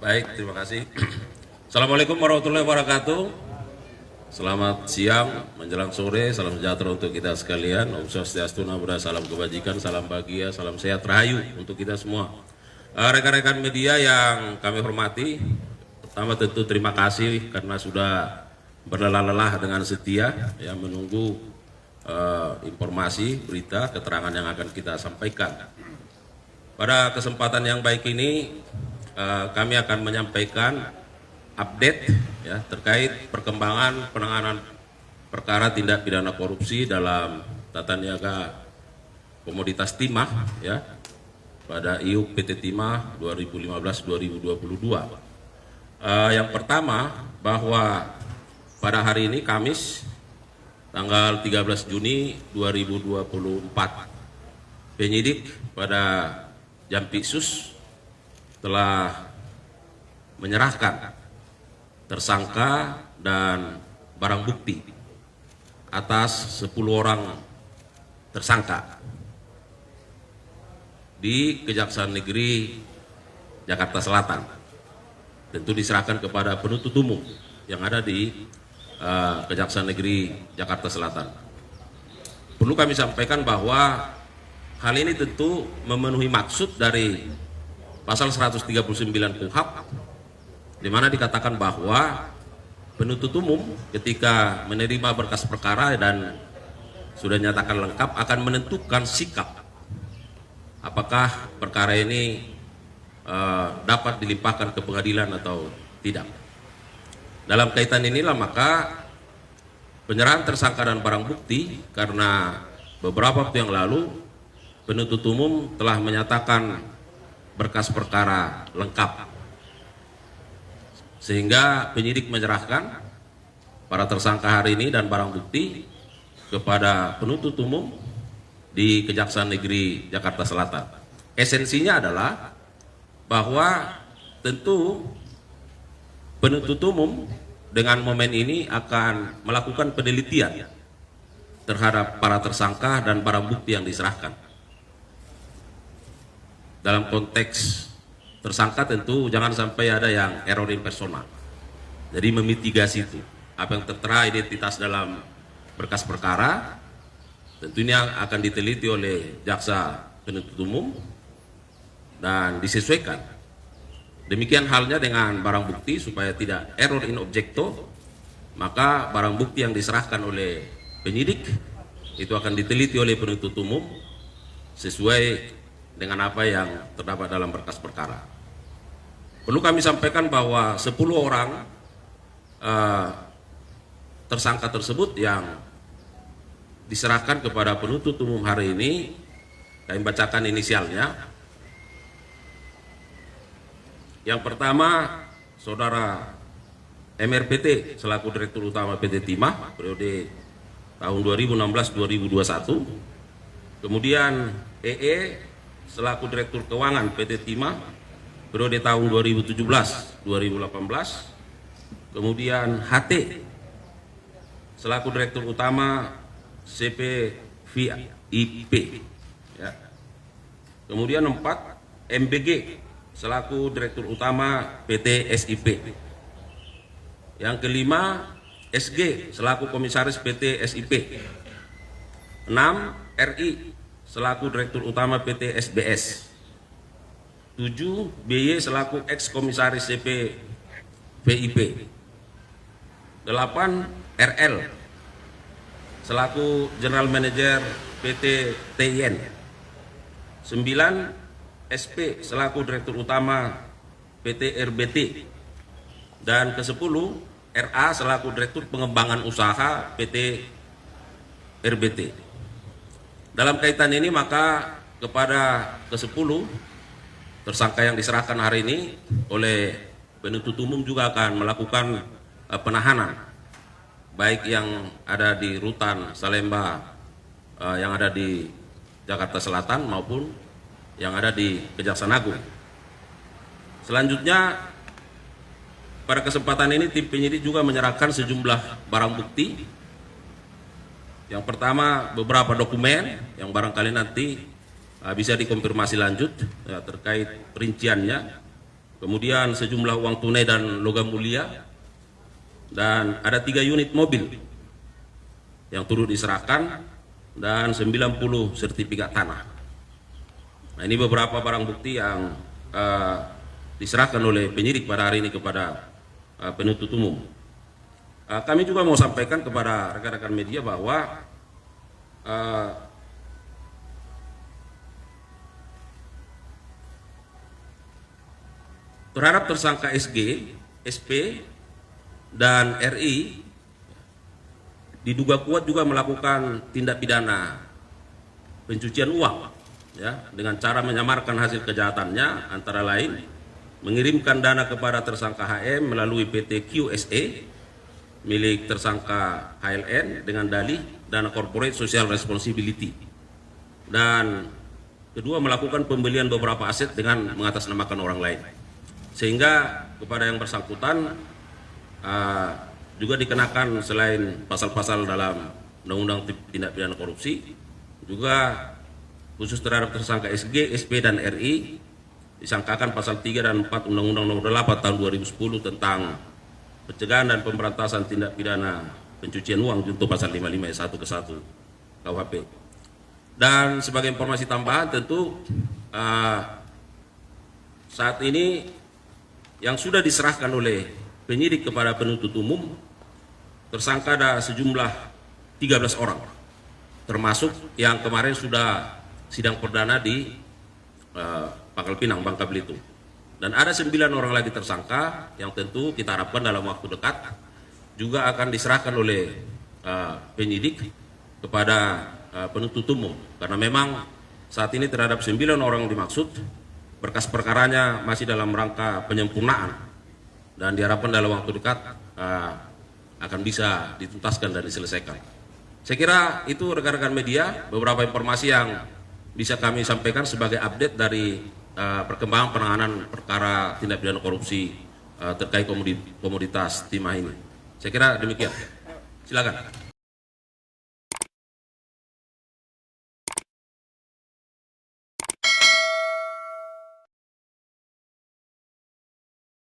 Baik, terima kasih. Assalamualaikum warahmatullahi wabarakatuh. Selamat siang, menjelang sore, salam sejahtera untuk kita sekalian. Om Swastiastu, Namo Buddhaya, salam kebajikan, salam bahagia, salam sehat, rahayu untuk kita semua. Rekan-rekan media yang kami hormati, pertama tentu terima kasih karena sudah berlelah-lelah dengan setia yang menunggu informasi, berita, keterangan yang akan kita sampaikan. Pada kesempatan yang baik ini, kami akan menyampaikan update ya terkait perkembangan penanganan perkara tindak pidana korupsi dalam tata niaga komoditas timah ya pada IUK PT Timah 2015-2022. Yang pertama, bahwa pada hari ini Kamis tanggal 13 Juni 2024 penyidik pada Jampitsus telah menyerahkan tersangka dan barang bukti atas 10 orang tersangka di Kejaksaan Negeri Jakarta Selatan. Tentu diserahkan kepada penuntut umum yang ada di Kejaksaan Negeri Jakarta Selatan. Perlu kami sampaikan bahwa hal ini tentu memenuhi maksud dari pasal 139 KUHP, di mana dikatakan bahwa penuntut umum ketika menerima berkas perkara dan sudah nyatakan lengkap akan menentukan sikap apakah perkara ini dapat dilimpahkan ke pengadilan atau tidak. Dalam kaitan inilah maka penyerahan tersangka dan barang bukti, karena beberapa waktu yang lalu penuntut umum telah menyatakan berkas perkara lengkap, sehingga penyidik menyerahkan para tersangka hari ini dan barang bukti kepada penuntut umum di Kejaksaan Negeri Jakarta Selatan. Esensinya adalah bahwa tentu penuntut umum dengan momen ini akan melakukan penelitian terhadap para tersangka dan barang bukti yang diserahkan. Dalam konteks tersangka tentu jangan sampai ada yang error personal. Jadi memitigasi itu. Apa yang tertera identitas dalam berkas perkara tentunya akan diteliti oleh jaksa penuntut umum dan disesuaikan. Demikian halnya dengan barang bukti, supaya tidak error in objecto, maka barang bukti yang diserahkan oleh penyidik itu akan diteliti oleh penuntut umum sesuai dengan apa yang terdapat dalam berkas perkara. Perlu kami sampaikan bahwa 10 orang tersangka tersebut yang diserahkan kepada penuntut umum hari ini, kami bacakan inisialnya. Yang pertama, Saudara MRPT selaku Direktur Utama PT Timah periode tahun 2016-2021. Kemudian EE selaku Direktur Keuangan PT Timah periode tahun 2017-2018. Kemudian HT selaku Direktur Utama CP VIP ya. Kemudian 4, MBG selaku Direktur Utama PT SIP. Yang kelima, SG selaku Komisaris PT SIP. 6, RI selaku Direktur Utama PT SBS. 7, BY selaku ex-komisaris CP VIP. 8, RL selaku General Manager PT TIN. 9, SP selaku Direktur Utama PT RBT. Dan ke-10, RA selaku Direktur Pengembangan Usaha PT RBT. Dalam kaitan ini maka kepada ke-10 tersangka yang diserahkan hari ini oleh penuntut umum juga akan melakukan penahanan, baik yang ada di Rutan Salemba yang ada di Jakarta Selatan maupun yang ada di Kejaksaan Agung. Selanjutnya pada kesempatan ini tim penyidik juga menyerahkan sejumlah barang bukti. Yang pertama, beberapa dokumen yang barangkali nanti bisa dikonfirmasi lanjut terkait perinciannya. kemudian sejumlah uang tunai dan logam mulia, dan ada 3 unit mobil yang turut diserahkan, dan 90 sertifikat tanah. Nah, ini beberapa barang bukti yang diserahkan oleh penyidik pada hari ini kepada penuntut umum. Kami juga mau sampaikan kepada rekan-rekan media bahwa terhadap tersangka SG, SP, dan RI diduga kuat juga melakukan tindak pidana pencucian uang, ya, dengan cara menyamarkan hasil kejahatannya, antara lain mengirimkan dana kepada tersangka HM melalui PT QSE milik tersangka HLN dengan dalih dana corporate social responsibility, dan kedua melakukan pembelian beberapa aset dengan mengatasnamakan orang lain, sehingga kepada yang bersangkutan juga dikenakan selain pasal-pasal dalam Undang-Undang Tindak Pidana Korupsi, juga khusus terhadap tersangka SG, SP, dan RI disangkakan pasal 3 dan 4 Undang-Undang Nomor 8 Tahun 2010 tentang pencegahan dan pemberantasan tindak pidana pencucian uang junto pasal 55 ayat 1 ke 1 KUHP. Dan sebagai informasi tambahan, tentu saat ini yang sudah diserahkan oleh penyidik kepada penuntut umum, tersangka ada sejumlah 13 orang, termasuk yang kemarin sudah sidang perdana di Pangkal Pinang, Bangka Belitung. Dan ada 9 orang lagi tersangka yang tentu kita harapkan dalam waktu dekat juga akan diserahkan oleh penyidik kepada penuntut umum, karena memang saat ini terhadap 9 orang dimaksud berkas perkaranya masih dalam rangka penyempurnaan, dan diharapkan dalam waktu dekat akan bisa dituntaskan dan diselesaikan. Saya kira itu rekan-rekan media beberapa informasi yang bisa kami sampaikan sebagai update dari perkembangan penanganan perkara tindak pidana korupsi terkait komoditas timah ini. Saya kira demikian. Silakan.